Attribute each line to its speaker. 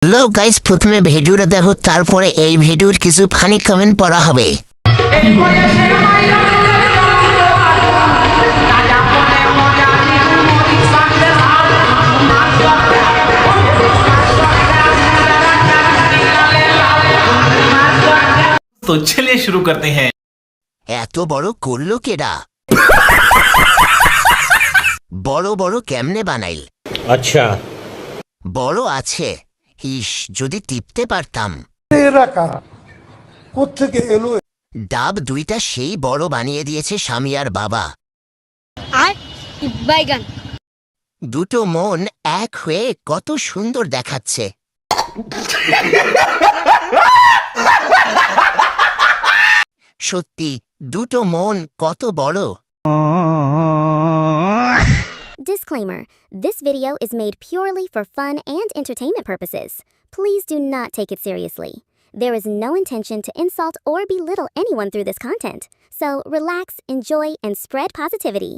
Speaker 1: Hello guys, প্রথমে ভিডিওটা দেখো, তারপরে এই ভিডিওর কিছু ফানি কমেন্ট পড়া হবে।
Speaker 2: तो चलिए शुरू करते हैं।
Speaker 1: এত বড় করলো কেডা? বড় বড় কেমনে বানাইল?
Speaker 3: अच्छा
Speaker 1: বড় আছে, ইস যদি টিপতে পারতাম।
Speaker 4: এরা কারা? কোত্থেকে এলো?
Speaker 1: ডাব দুইটা সেই বড় বানিয়ে দিয়েছে স্বামী আর বাবা।
Speaker 5: আর বাইগান
Speaker 1: দুটো মন এক হয়ে কত সুন্দর দেখাচ্ছে। সত্যি দুটো মন কত বড়।
Speaker 6: Disclaimer: this video is made purely for fun and entertainment purposes. Please do not take it seriously. There is no intention to insult or belittle anyone through this content. So relax, enjoy, and spread positivity.